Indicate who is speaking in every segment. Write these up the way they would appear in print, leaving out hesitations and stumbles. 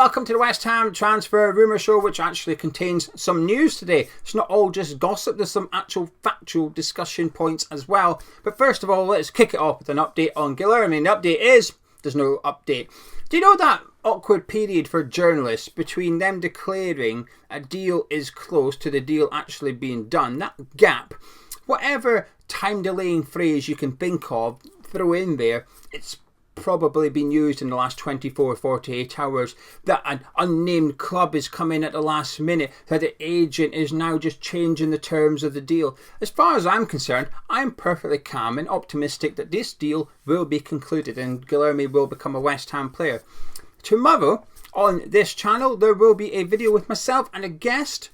Speaker 1: welcome to the West Ham Transfer Rumour Show, which actually contains some news today. It's not all just gossip, there's some actual factual discussion points as well. But first of all, let's kick it off with an update on Giller. I mean, the update is, there's no update. Do you know that awkward period for journalists between them declaring a deal is close to the deal actually being done? That gap, whatever time delaying phrase you can think of, throw in there, it's probably been used in the last 24-48 hours, that an unnamed club is coming at the last minute, that the agent is now just changing the terms of the deal. As far as I'm concerned, I'm perfectly calm and optimistic that this deal will be concluded and Guilherme will become a West Ham player. Tomorrow on this channel there will be a video with myself and a guest.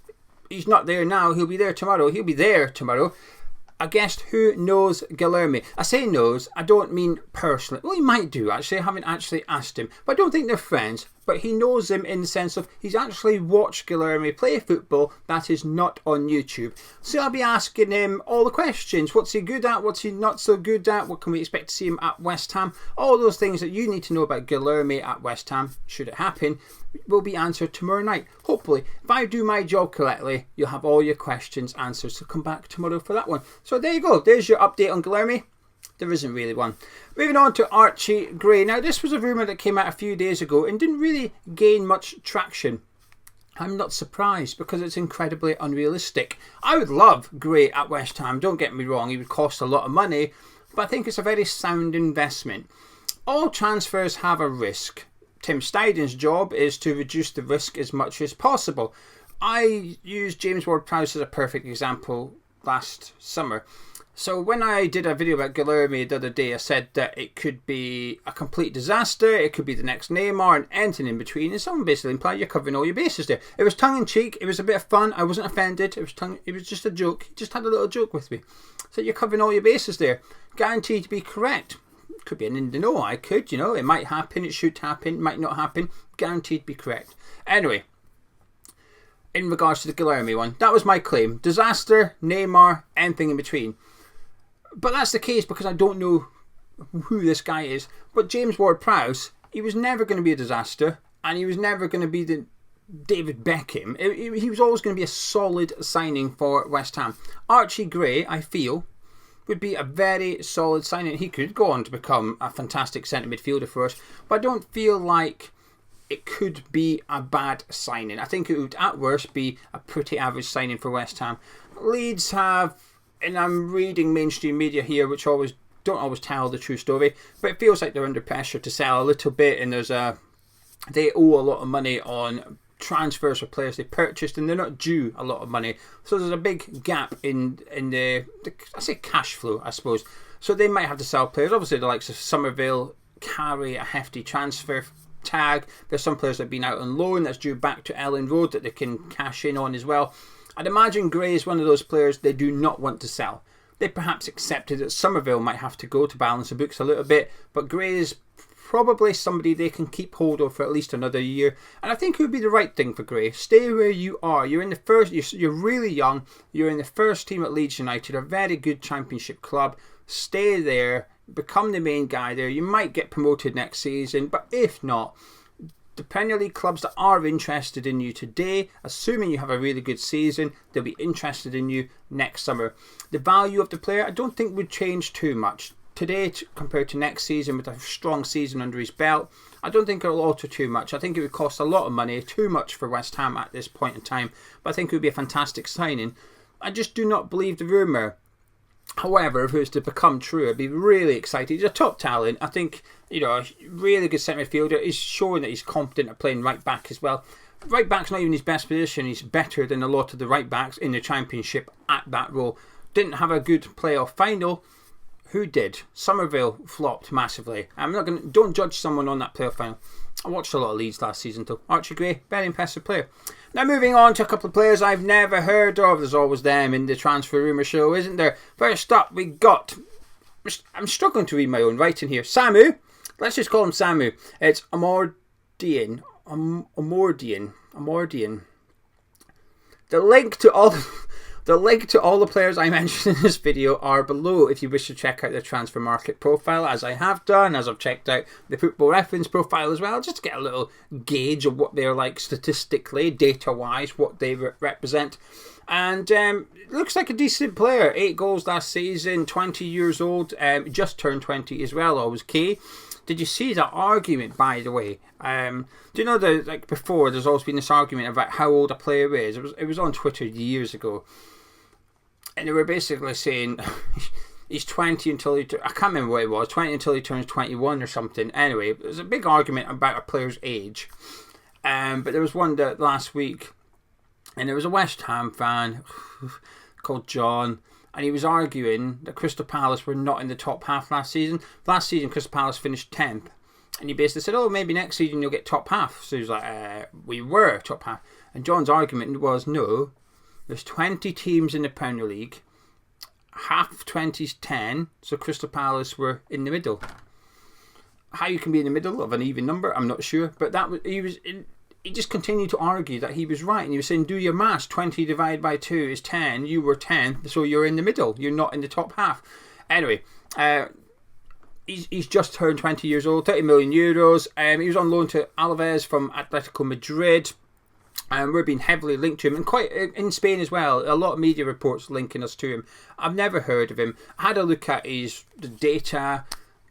Speaker 1: He's not there now, he'll be there tomorrow. A guest who knows Guilherme. I say knows, I don't mean personally. Well, he might do actually, I haven't actually asked him. But I don't think they're friends. But he knows him in the sense of he's actually watched Guilherme play football that is not on YouTube. So I'll be asking him all the questions. What's he good at? What's he not so good at? What can we expect to see him at West Ham? All those things that you need to know about Guilherme at West Ham, should it happen, will be answered tomorrow night. Hopefully, if I do my job correctly, you'll have all your questions answered. So come back tomorrow for that one. So there you go. There's your update on Guilherme. There isn't really one. Moving on to Archie Gray. Now, this was a rumour that came out a few days ago and didn't really gain much traction. I'm not surprised because it's incredibly unrealistic. I would love Gray at West Ham, don't get me wrong, he would cost a lot of money, but I think it's a very sound investment. All transfers have a risk. Tim Steiden's job is to reduce the risk as much as possible. I used James Ward-Prowse as a perfect example last summer. So when I did a video about Guilherme the other day, I said that it could be a complete disaster, it could be the next Neymar and anything in between, and someone basically implied you're covering all your bases there. It was tongue-in-cheek, it was a bit of fun, I wasn't offended, it was just a joke, he just had a little joke with me. So you're covering all your bases there, guaranteed to be correct. Could be an in the know, I could, you know, it might happen, it should happen, might not happen, guaranteed to be correct. Anyway, in regards to the Guilherme one, that was my claim. Disaster, Neymar, anything in between. But that's the case because I don't know who this guy is. But James Ward-Prowse, he was never going to be a disaster. And he was never going to be the David Beckham. He was always going to be a solid signing for West Ham. Archie Gray, I feel, would be a very solid signing. He could go on to become a fantastic centre midfielder for us. But I don't feel like it could be a bad signing. I think it would at worst be a pretty average signing for West Ham. Leeds have... And I'm reading mainstream media here, which don't always tell the true story, but it feels like they're under pressure to sell a little bit, and they owe a lot of money on transfers for players they purchased, and they're not due a lot of money. So there's a big gap in the I say cash flow, I suppose. So they might have to sell players. Obviously, the likes of Somerville carry a hefty transfer tag. There's some players that have been out on loan that's due back to Ellen Road that they can cash in on as well. I'd imagine Gray is one of those players they do not want to sell. They perhaps accepted that Somerville might have to go to balance the books a little bit, but Gray is probably somebody they can keep hold of for at least another year. And I think it would be the right thing for Gray. Stay where you are. You're in the first. You're really young. You're in the first team at Leeds United, a very good championship club. Stay there. Become the main guy there. You might get promoted next season, but if not, the Premier League clubs that are interested in you today, assuming you have a really good season, they'll be interested in you next summer. The value of the player, I don't think would change too much. Today compared to next season with a strong season under his belt, I don't think it'll alter too much. I think it would cost a lot of money, too much for West Ham at this point in time, but I think it would be a fantastic signing. I just do not believe the rumour. However, if it was to become true, I'd be really excited. He's a top talent. I think, a really good centre midfielder. He's showing that he's competent at playing right back as well. Right back's not even his best position. He's better than a lot of the right backs in the Championship at that role. Didn't have a good playoff final. Who did? Somerville flopped massively. Don't judge someone on that playoff final. I watched a lot of Leeds last season though. Archie Gray, very impressive player. Now moving on to a couple of players I've never heard of. There's always them in the transfer rumour show, isn't there? First up we got... I'm struggling to read my own writing here. Samu. Let's just call him Samu. It's Omorodion. Omorodion. The link to all The link to all the players I mentioned in this video are below if you wish to check out the transfer market profile, as I have done, as I've checked out the Football Reference profile as well, just to get a little gauge of what they're like statistically, data-wise, what they represent. And it looks like a decent player. 8 goals last season, 20 years old, just turned 20 as well, always key. Did you see that argument, by the way? Do you know that, like, before, there's always been this argument about how old a player is? It was on Twitter years ago. And they were basically saying he's 20 until he... I can't remember what it was. 20 until he turns 21 or something. Anyway, there's a big argument about a player's age. But there was one that last week, and there was a West Ham fan called John, and he was arguing that Crystal Palace were not in the top half last season. Last season, Crystal Palace finished 10th. And he basically said, oh, maybe next season you'll get top half. So he was like, we were top half. And John's argument was, no, there's 20 teams in the Premier League. Half 20 is 10. So Crystal Palace were in the middle. How you can be in the middle of an even number, I'm not sure. But that was, he just continued to argue that he was right. And he was saying, do your maths. 20 divided by 2 is 10. You were 10, so you're in the middle. You're not in the top half. Anyway, he's just turned 20 years old, 30 million euros. He was on loan to Aleix from Atletico Madrid. We're being heavily linked to him, and quite in Spain as well. A lot of media reports linking us to him. I've never heard of him. I had a look at the data.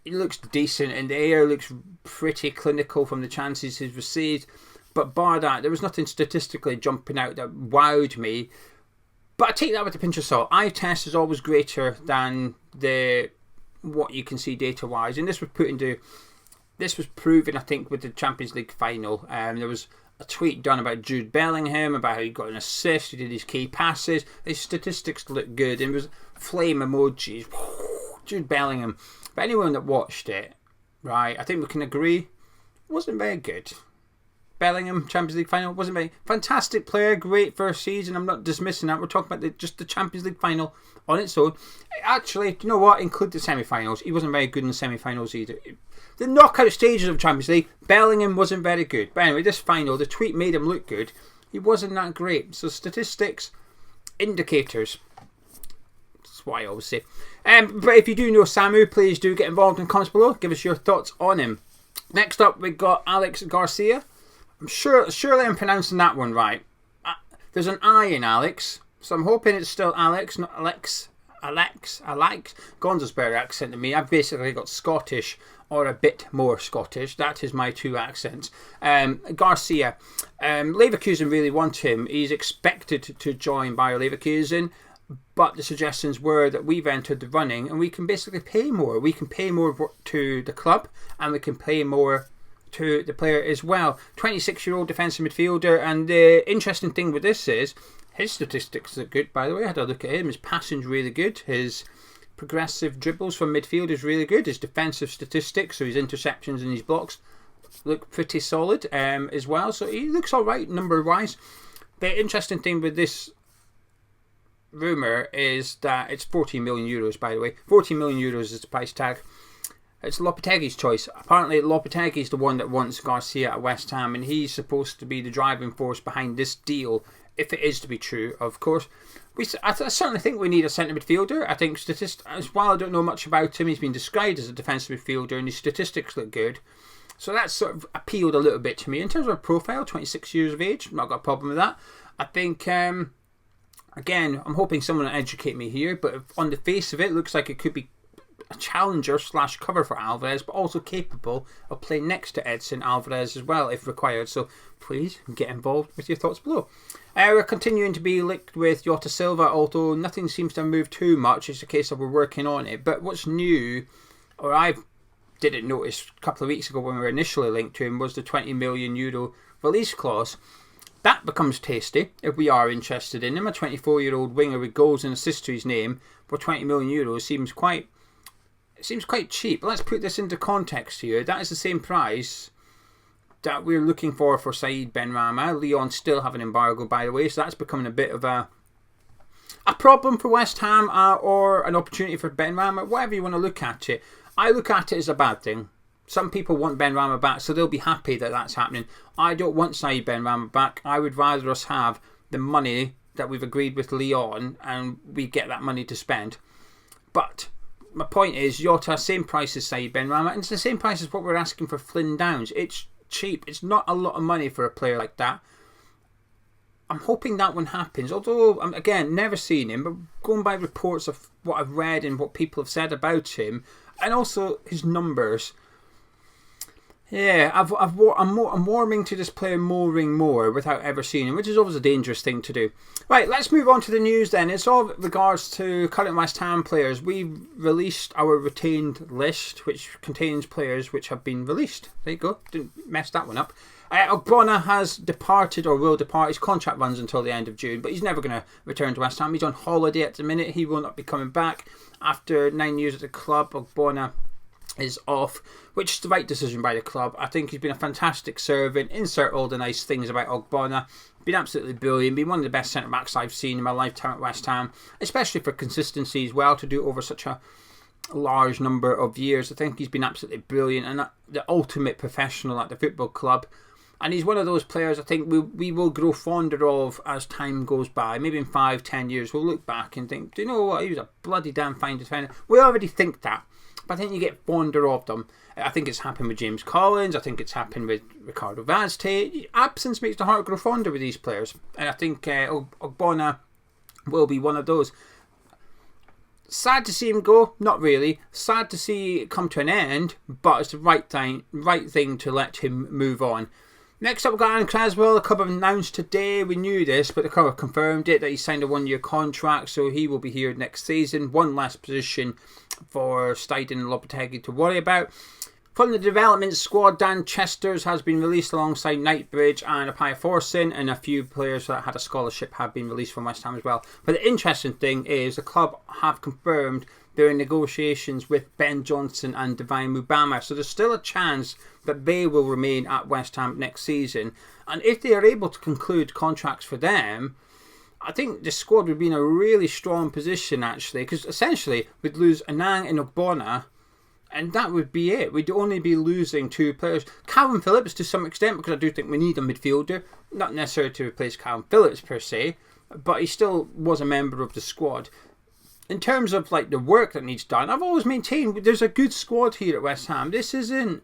Speaker 1: He looks decent in the air, looks pretty clinical from the chances he's received. But bar that, there was nothing statistically jumping out that wowed me. But I take that with a pinch of salt. Eye test is always greater than what you can see data-wise. And this was proven, I think, with the Champions League final. There was a tweet done about Jude Bellingham, about how he got an assist, he did his key passes. His statistics looked good, and it was flame emojis. Jude Bellingham. But anyone that watched it, right, I think we can agree, wasn't very good. Bellingham, Champions League final, wasn't very... Fantastic player, great first season, I'm not dismissing that. We're talking about just the Champions League final on its own. Actually, you know what, include the semi-finals. He wasn't very good in the semi-finals either. The knockout stages of Champions League, Bellingham wasn't very good. But anyway, this final, the tweet made him look good. He wasn't that great. So statistics, indicators. That's what I always say. But if you do know Samu, please do get involved in the comments below. Give us your thoughts on him. Next up, we've got Aleix Garcia. Surely I'm pronouncing that one right. There's an I in Alex, so I'm hoping it's still Alex, not Alex. Alex. Gonzo's better accent than me. I've basically got Scottish or a bit more Scottish. That is my two accents. Garcia. Leverkusen really want him. He's expected to join Bayer Leverkusen, but the suggestions were that we've entered the running and we can basically pay more. We can pay more to the club and we can pay more to the player as well. 26-year-old defensive midfielder, and the interesting thing with this is his statistics are good, by the way. I had a look at him. His passing's really good. His progressive dribbles from midfield is really good. His defensive statistics, so his interceptions and his blocks, look pretty solid as well. So he looks alright number-wise. The interesting thing with this rumour is that it's 14 million euros, by the way. 14 million euros is the price tag. It's Lopetegui's choice. Apparently, Lopetegui's the one that wants Garcia at West Ham, and he's supposed to be the driving force behind this deal, if it is to be true, of course. I certainly think we need a centre midfielder. I think while I don't know much about him, he's been described as a defensive midfielder, and his statistics look good. So that's sort of appealed a little bit to me. In terms of profile, 26 years of age, not got a problem with that. I think, again, I'm hoping someone will educate me here, but on the face of it, looks like it could be a challenger / cover for Alvarez, but also capable of playing next to Edson Alvarez as well if required. So please get involved with your thoughts below. We're continuing to be linked with Jota Silva, although nothing seems to have moved too much. It's a case of we're working on it. But what's new, or I didn't notice a couple of weeks ago when we were initially linked to him, was the 20 million euro release clause. That becomes tasty if we are interested in him. A 24-year-old winger with goals and assists to his name for 20 million euros seems quite cheap. Let's put this into context here. That is the same price that we're looking for Said Benrahma. Lyon still have an embargo, by the way, so that's becoming a bit of a problem for West Ham or an opportunity for Benrahma, whatever you want to look at it. I look at it as a bad thing. Some people want Benrahma back, so they'll be happy that that's happening. I don't want Said Benrahma back. I would rather us have the money that we've agreed with Lyon and we get that money to spend. But my point is, Jota, same price as Saïd Benrahma, and it's the same price as what we're asking for Flynn Downs. It's cheap. It's not a lot of money for a player like that. I'm hoping that one happens. Although, again, never seen him, but going by reports of what I've read and what people have said about him, and also his numbers. Yeah, I'm warming to this player more without ever seeing him, which is always a dangerous thing to do. Right, let's move on to the news then. It's all regards to current West Ham players. We've released our retained list, which contains players which have been released. There you go, didn't mess that one up. Ogbonna has departed or will depart. His contract runs until the end of June, but he's never going to return to West Ham. He's on holiday at the minute. He will not be coming back. After 9 years at the club, Ogbonna is off, which is the right decision by the club. I think he's been a fantastic servant. Insert all the nice things about Ogbonna. Been absolutely brilliant. Been one of the best centre-backs I've seen in my lifetime at West Ham, especially for consistency as well, to do it over such a large number of years. I think he's been absolutely brilliant and the ultimate professional at the football club. And he's one of those players I think we will grow fonder of as time goes by. Maybe in 5-10 years we'll look back and think, do you know what, he was a bloody damn fine defender. We already think that, but I think you get fonder of them. I think it's happened with James Collins. I think it's happened with Ricardo Vazte. Absence makes the heart grow fonder with these players. And I think Ogbonna will be one of those. Sad to see him go? Not really. Sad to see it come to an end, but it's the right thing to let him move on. Next up, we've got Aaron Cresswell. The club have announced today, we knew this, but the club have confirmed it, that he signed a 1-year contract, so he will be here next season. One less position for Steiden and Lopetegui to worry about. From the development squad, Dan Chesters has been released alongside Knightbridge and Apaya Forson, and a few players that had a scholarship have been released from West Ham as well. But the interesting thing is the club have confirmed they're in negotiations with Ben Johnson and Divine Mubama, so there's still a chance that they will remain at West Ham next season. And if they are able to conclude contracts for them, I think the squad would be in a really strong position actually, because essentially we'd lose Anang and Ogbonna, and that would be it. We'd only be losing 2 players. Calvin Phillips to some extent, because I do think we need a midfielder, not necessarily to replace Calvin Phillips per se, but he still was a member of the squad. In terms of like the work that needs done, I've always maintained there's a good squad here at West Ham. This isn't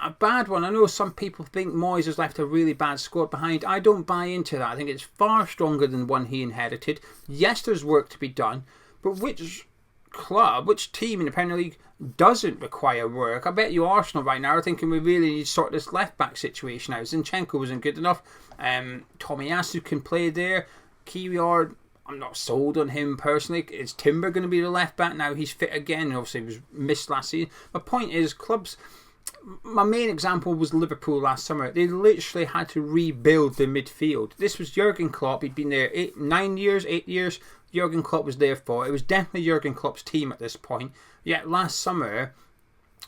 Speaker 1: a bad one. I know some people think Moyes has left a really bad squad behind. I don't buy into that. I think it's far stronger than the one he inherited. Yes, there's work to be done, but which club, which team in the Premier League doesn't require work? I bet you Arsenal right now are thinking we really need to sort this left-back situation out. Zinchenko wasn't good enough. Tomiyasu can play there. Kiwior, I'm not sold on him personally. Is Timber going to be the left back now? He's fit again. Obviously, he was missed last season. My point is, clubs. My main example was Liverpool last summer. They literally had to rebuild the midfield. This was Jurgen Klopp. He'd been there 8 years. Jurgen Klopp was there for. It was definitely Jurgen Klopp's team at this point. Yet last summer,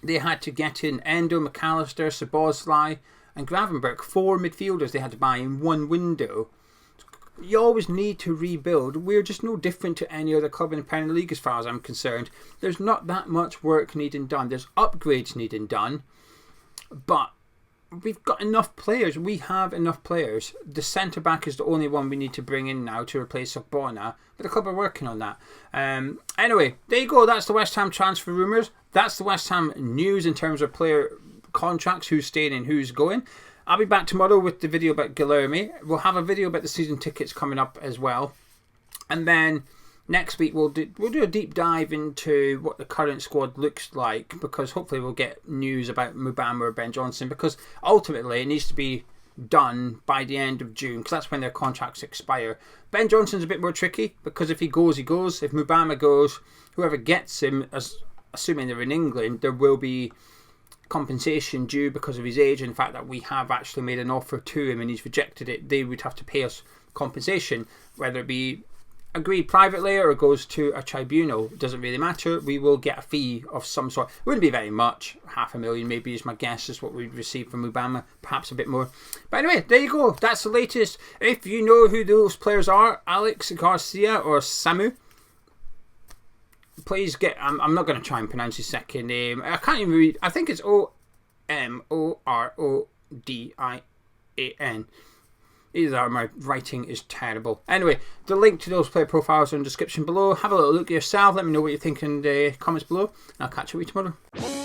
Speaker 1: they had to get in Endo, McAllister, Szoboszlai, and Gravenberch. 4 midfielders they had to buy in one window. You always need to rebuild. We're just no different to any other club in the Premier League as far as I'm concerned. There's not that much work needing done. There's upgrades needing done. But we've got enough players. We have enough players. The centre-back is the only one we need to bring in now to replace Ogbonna. But the club are working on that. Anyway, there you go. That's the West Ham transfer rumours. That's the West Ham news in terms of player contracts, who's staying and who's going. I'll be back tomorrow with the video about Giller. We'll have a video about the season tickets coming up as well. And then next week we'll do a deep dive into what the current squad looks like, because hopefully we'll get news about Mubama or Ben Johnson, because ultimately it needs to be done by the end of June, because that's when their contracts expire. Ben Johnson's a bit more tricky, because if he goes, he goes. If Mubama goes, whoever gets him, assuming they're in England, there will be compensation due because of his age and the fact that we have actually made an offer to him and he's rejected it. They would have to pay us compensation, whether it be agreed privately or it goes to a tribunal. It doesn't really matter. We will get a fee of some sort. It wouldn't be very much. 500,000 maybe is my guess, is what we'd receive from Mubama, perhaps a bit more. But anyway, there you go. That's the latest. If you know who those players are, Aleix, Garcia or Samu, please get. I'm not going to try and pronounce his second name. I can't even read. I think it's Omorodion. Either that or my writing is terrible. Anyway, the link to those player profiles are in the description below. Have a little look at yourself. Let me know what you think in the comments below. I'll catch you tomorrow.